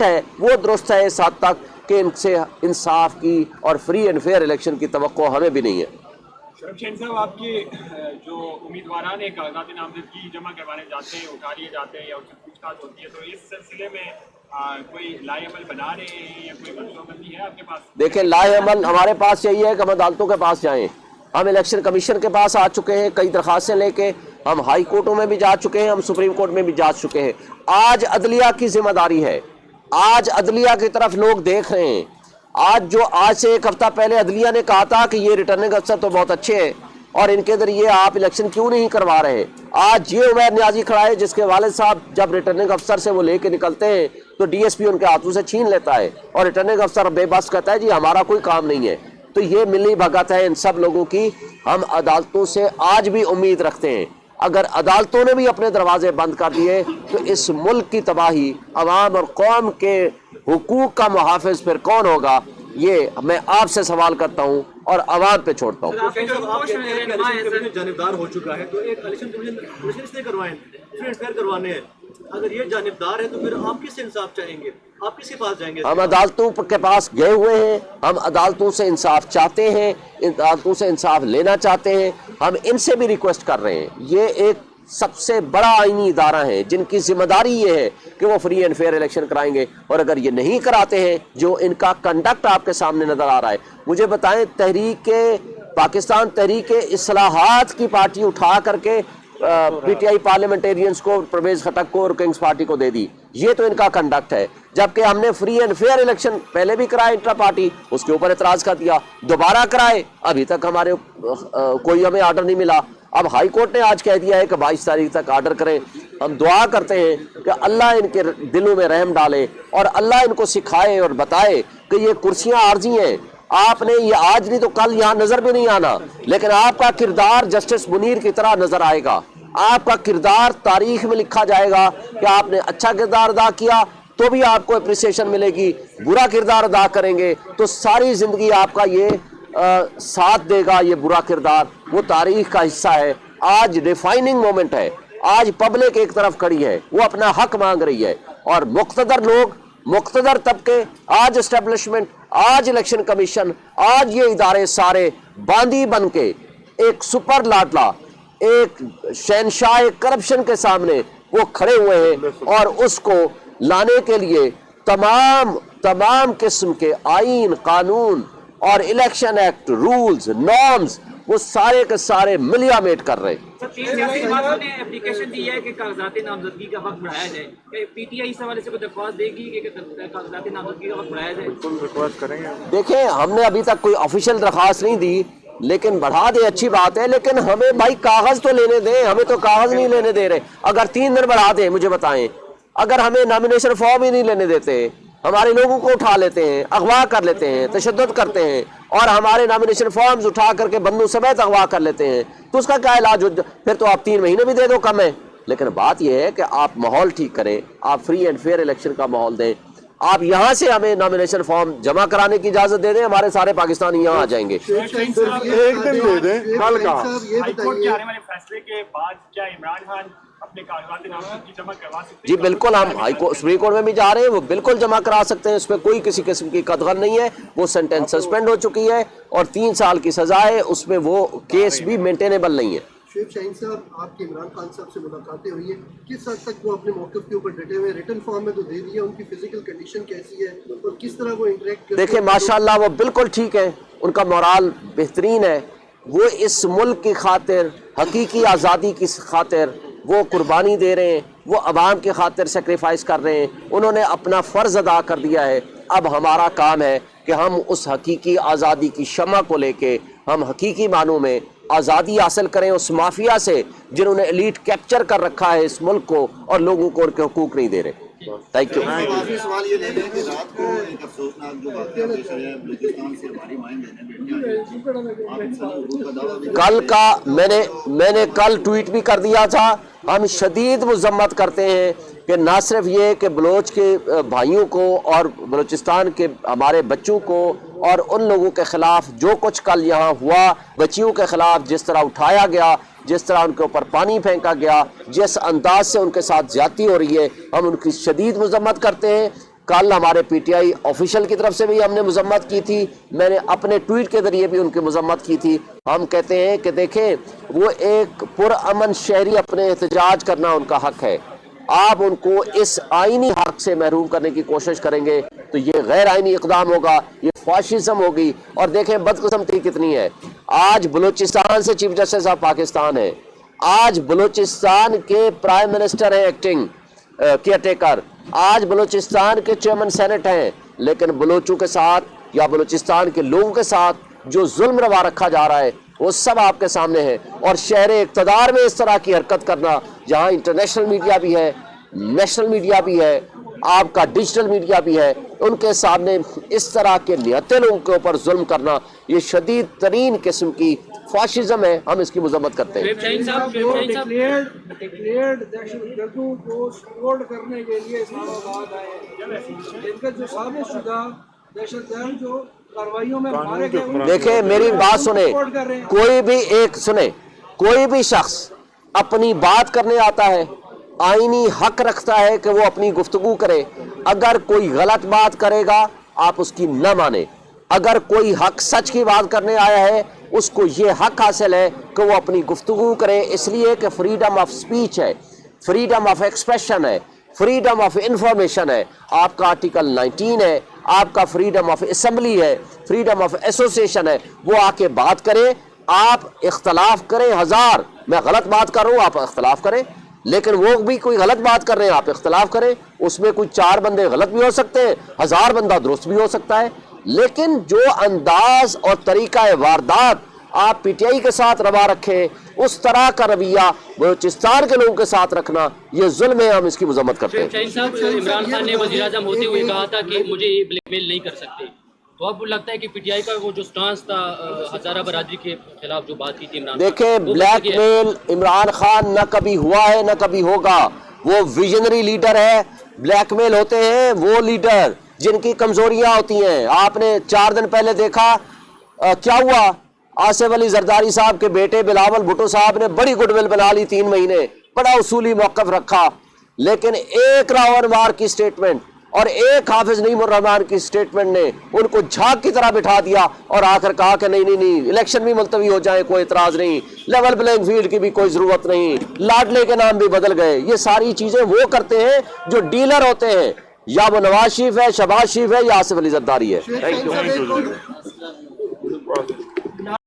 ہے وہ درست ہے اس حد تک کہ ان سے انصاف کی اور فری اینڈ فیئر الیکشن کی توقع ہمیں بھی نہیں ہے۔ شعیب شاہین صاحب، آپ کے جو امیدواران کاغذات نامزدگی جمع کروانے جاتے ہیں، اٹھا لیے جاتے ہیں یا ان سے پوچھ تاچھ ہوتی ہے، تو اس سلسلے میں کوئی لائے عمل بنا رہے ہیں یا کوئی منصوبہ بندی ہے آپ کے پاس؟ دیکھیں، لائے عمل ہمارے پاس یہی ہے کہ ہم عدالتوں کے پاس جائیں۔ ہم الیکشن کمیشن کے پاس آ چکے ہیں کئی درخواستیں لے کے، ہم ہائی کورٹوں میں بھی جا چکے ہیں، ہم سپریم کورٹ میں بھی جا چکے ہیں۔ آج عدلیہ کی ذمہ داری ہے، آج عدلیہ کی طرف لوگ دیکھ رہے ہیں۔ آج سے ایک ہفتہ پہلے عدلیہ نے کہا تھا کہ یہ ریٹرننگ افسر تو بہت اچھے ہیں اور ان کے ذریعے آپ الیکشن کیوں نہیں کروا رہے۔ آج یہ عمیر نیازی کھڑا ہے جس کے والد صاحب جب ریٹرننگ افسر سے وہ لے کے نکلتے ہیں تو ڈی ایس پی ان کے ہاتھوں سے چھین لیتا ہے اور ریٹرننگ افسر بے بس کہتا ہے جی ہمارا کوئی کام نہیں ہے۔ تو یہ ملی بھگت ہے ان سب لوگوں کی۔ ہم عدالتوں سے آج بھی امید رکھتے ہیں۔ اگر عدالتوں نے بھی اپنے دروازے بند کر دیے تو اس ملک کی تباہی، عوام اور قوم کے حقوق کا محافظ پھر کون ہوگا؟ یہ میں آپ سے سوال کرتا ہوں اور عوام پہ چھوڑتا ہوں۔ جانبدار ہو چکا ہے تو ایک الیکشن کمیشن اس نے کروائے فری اینڈ فیئر کروانے ہیں، اگر یہ جانبدار ہے تو پھر آپ کس سے انصاف چاہیں گے؟ آپ کس کے پاس جائیں گے؟ ہم عدالتوں کے پاس گئے ہوئے ہیں، ہم عدالتوں سے انصاف چاہتے ہیں، عدالتوں سے انصاف لینا چاہتے ہیں۔ ہم ان سے بھی ریکویسٹ کر رہے ہیں، یہ ایک سب سے بڑا آئینی ادارہ ہے جن کی ذمہ داری یہ ہے کہ وہ فری اینڈ فیئر الیکشن کرائیں گے، اور اگر یہ نہیں کراتے ہیں، جو ان کا کنڈکٹ آپ کے سامنے نظر آ رہا ہے، مجھے بتائیں پاکستان تحریک اصلاحات کی پارٹی اٹھا کر کے پی ٹی آئی پارلیمنٹیرینز کو، پرویز خٹک کو اور کنگز پارٹی کو دے دی، یہ تو ان کا کنڈکٹ ہے۔ جبکہ ہم نے فری اینڈ فیئر الیکشن پہلے بھی کرائے انٹرا پارٹی، اس کے اوپر اعتراض کر دیا، دوبارہ کرائے، ابھی تک ہمارے کوئی ہمیں آرڈر نہیں ملا۔ اب ہائی کورٹ نے آج کہہ دیا ہے کہ 22 تاریخ تک آرڈر کریں۔ ہم دعا کرتے ہیں کہ اللہ ان کے دلوں میں رحم ڈالے اور اللہ ان کو سکھائے اور بتائے کہ یہ کرسیاں عارضی ہیں، آپ نے یہ آج نہیں تو کل یہاں نظر بھی نہیں آنا، لیکن آپ کا کردار جسٹس منیر کی طرح نظر آئے گا، آپ کا کردار تاریخ میں لکھا جائے گا کہ آپ نے اچھا کردار ادا کیا تو بھی آپ کو اپریسیشن ملے گی، برا کردار ادا کریں گے تو ساری زندگی آپ کا یہ ساتھ دے گا، یہ برا کردار وہ تاریخ کا حصہ ہے۔ آج ڈیفائننگ مومنٹ ہے، آج پبلک ایک طرف کھڑی ہے، وہ اپنا حق مانگ رہی ہے، اور مقتدر لوگ، مقتدر طبقے، آج اسٹیبلشمنٹ، آج الیکشن کمیشن، آج یہ ادارے سارے باندی بن کے ایک سپر لاڈلا، ایک شہنشاہ کرپشن کے سامنے وہ کھڑے ہوئے ہیں، اور اس کو لانے کے لیے تمام قسم کے آئین، قانون اور الیکشن ایکٹ، رولز، نارمز، وہ سارے کے سارے ملیا میٹ کر رہے ہیں۔ تین سیاسی جماعتوں نے اپلیکیشن دی ہے کہ کاغذات نامزدگی کا وقت بڑھایا جائے، کہ پی ٹی آئی اس حوالے سے کوئی درخواست دے گی کہ کاغذات نامزدگی کا وقت بڑھایا جائے؟ بالکل ریکویسٹ کریں گے۔ دیکھیں، ہم نے ابھی تک کوئی آفیشیل درخواست نہیں دی، لیکن بڑھا دے اچھی بات ہے، لیکن ہمیں بھائی کاغذ تو لینے دیں، ہمیں تو کاغذ نہیں لینے دے رہے۔ اگر 3 دن بڑھا دیں، مجھے بتائیں، اگر ہمیں نامینیشن فارم ہی نہیں لینے دیتے، ہمارے لوگوں کو اٹھا لیتے ہیں، اغوا کر لیتے ہیں، تشدد کرتے ہیں، اور ہمارے نامینیشن فارمز اٹھا کر کے بندوں سمیت اغوا کر لیتے ہیں، تو اس کا کیا علاج؟ پھر تو آپ 3 مہینے بھی دے دو، کم ہے۔ لیکن بات یہ ہے کہ آپ ماحول ٹھیک کریں، آپ فری اینڈ فیئر الیکشن کا ماحول دیں، آپ یہاں سے ہمیں نامینیشن فارم جمع کرانے کی اجازت دے دیں، ہمارے سارے پاکستانی یہاں آ جائیں گے۔ ایک دن دے دیں، کل کا۔ ہائی کورٹ کے آنے والے فیصلے کے بعد کیا عمران خان اپنے کاغذات نامزدگی جمع کروا سکتے ہیں؟ جی بالکل، ہم سپریم کورٹ میں بھی جا رہے ہیں، وہ بالکل جمع کرا سکتے ہیں، اس پہ کوئی کسی قسم کی قدغن نہیں ہے۔ وہ سینٹینس سسپینڈ ہو چکی ہے اور 3 سال کی سزا ہے، اس میں وہ کیس بھی مینٹینیبل نہیں ہے۔ شعیب شاہین صاحب، آپ کی عمران خان صاحب سے ملاقاتیں ہوئی ہیں، کس حد تک وہ اپنے موقف کے اوپر ڈٹے ہوئے؟ ریٹن فارم میں تو دے دیا، ان کی فزیکل کنڈیشن کیسی ہے اور کس طرح وہ انٹریکٹ کرتے ہیں؟ دیکھیں ماشاءاللہ وہ بالکل ٹھیک ہے، ان کا مورال بہترین ہے، وہ اس ملک کی خاطر، حقیقی آزادی کی خاطر وہ قربانی دے رہے ہیں، وہ عوام کی خاطر سیکریفائس کر رہے ہیں، انہوں نے اپنا فرض ادا کر دیا ہے۔ اب ہمارا کام ہے کہ ہم اس حقیقی آزادی کی شمع کو لے کے ہم حقیقی معنوں میں آزادی حاصل کریں اس مافیا سے جنہوں نے ایلیٹ کیپچر کر رکھا ہے اس ملک کو اور لوگوں کو ان کے حقوق نہیں دے رہے۔ Thank you. آخری سوال یہ لے لیں کہ رات کو ایک افسوسناک جو واقعہ پیش آیا ہے، بلوچستان سے ہماری مائیں بہنیں بیٹیاں، آپ انسان حقوق کا دعویٰ بھی کل کا میں نے کل ٹویٹ بھی کر دیا تھا، ہم شدید مذمت کرتے ہیں کہ نہ صرف یہ کہ بلوچ کے بھائیوں کو اور بلوچستان کے ہمارے بچوں کو اور ان لوگوں کے خلاف جو کچھ کل یہاں ہوا، بچیوں کے خلاف جس طرح اٹھایا گیا، جس طرح ان کے اوپر پانی پھینکا گیا، جس انداز سے ان کے ساتھ زیادتی ہو رہی ہے، ہم ان کی شدید مذمت کرتے ہیں۔ کل ہمارے پی ٹی آئی آفیشل کی طرف سے بھی ہم نے مذمت کی تھی، میں نے اپنے ٹویٹ کے ذریعے بھی ان کی مذمت کی تھی. ہم کہتے ہیں کہ دیکھیں وہ ایک پرامن شہری اپنے احتجاج کرنا ان کا حق ہے. آپ ان کو اس آئینی حق سے محروم کرنے کی کوشش کریں گے تو یہ غیر آئینی اقدام ہوگا، یہ فاشزم ہوگی. اور دیکھیں بدقسمتی کتنی ہے، آج بلوچستان سے چیف جسٹس آف پاکستان ہے، آج بلوچستان کے پرائم منسٹر ہیں ایکٹنگ کیئر ٹیکر، آج بلوچستان کے چیئرمین سینٹ ہیں، لیکن بلوچوں کے ساتھ یا بلوچستان کے لوگوں کے ساتھ جو ظلم روا رکھا جا رہا ہے وہ سب آپ کے سامنے ہے. اور شہر اقتدار میں اس طرح کی حرکت کرنا، جہاں انٹرنیشنل میڈیا بھی ہے، نیشنل میڈیا بھی ہے، آپ کا ڈیجیٹل میڈیا بھی ہے، ان کے سامنے اس طرح کے نہتے لوگوں کے اوپر ظلم کرنا یہ شدید ترین قسم کی فاشزم ہے. ہم اس کی مذمت کرتے ہیں. ڈکلیئرڈ دہشت گردوں کو سپورٹ کرنے کے لیے اسلام آباد آئے ہیں. ان کے جو ثابت شدہ دہشت گرد جو کارروائیوں میں مارے گئے، دیکھیں میری بات سنیں، کوئی بھی ایک سنیں، کوئی بھی شخص اپنی بات کرنے آتا ہے، آئینی حق رکھتا ہے کہ وہ اپنی گفتگو کرے. اگر کوئی غلط بات کرے گا آپ اس کی نہ مانیں. اگر کوئی حق سچ کی بات کرنے آیا ہے اس کو یہ حق حاصل ہے کہ وہ اپنی گفتگو کرے، اس لیے کہ فریڈم آف سپیچ ہے، فریڈم آف ایکسپریشن ہے، فریڈم آف انفارمیشن ہے. آپ کا آرٹیکل 19 ہے، آپ کا فریڈم آف اسمبلی ہے، فریڈم آف ایسوسیشن ہے. وہ آ کے بات کرے، آپ اختلاف کریں ہزار، میں غلط بات کر رہا ہوں آپ اختلاف کریں، لیکن وہ بھی کوئی غلط بات کر رہے ہیں آپ اختلاف کریں. اس میں کوئی 4 بندے غلط بھی ہو سکتے ہیں، 1000 بندہ درست بھی ہو سکتا ہے. لیکن جو انداز اور طریقہ واردات آپ پی ٹی آئی کے ساتھ روا رکھیں، اس طرح کا رویہ بلوچستان کے لوگوں کے ساتھ رکھنا یہ ظلم ہے. ہم اس کی مذمت کرتے ہیں. شاہین صاحب، عمران خان نے وزیر اعظم ہوتے ہوئے کہا تھا کہ مجھے یہ بلیک میل نہیں کر سکتے، تو اب لگتا ہے کہ پی ٹی آئی کا وہ جو سٹانس تھا ہزارہ برادری کے خلاف جو بات کی تھی عمران، دیکھیں بلیک میل عمران خان نہ کبھی ہوا ہے نہ کبھی ہوگا. وہ ویژنری لیڈر ہے. بلیک میل ہوتے ہیں وہ لیڈر جن کی کمزوریاں ہوتی ہیں. آپ نے 4 دن پہلے دیکھا کیا ہوا، آصف علی زرداری صاحب کے بیٹے بلاول بھٹو صاحب نے بڑی گڈ ول بنا لی، 3 مہینے بڑا اصولی موقف رکھا، لیکن ایک راو انوار کی سٹیٹمنٹ اور ایک حافظ نعیم الرحمان کی سٹیٹمنٹ نے ان کو جھاگ کی طرح بٹھا دیا اور آ کر کہا کہ نہیں الیکشن بھی ملتوی ہو جائیں کوئی اعتراض نہیں، لیول پلینگ فیلڈ کی بھی کوئی ضرورت نہیں، لاڈلے کے نام بھی بدل گئے. یہ ساری چیزیں وہ کرتے ہیں جو ڈیلر ہوتے ہیں، یا وہ نواز شریف ہے، شہباز شریف ہے یا آصف علی زرداری ہے. شیخ صاحب ایک اور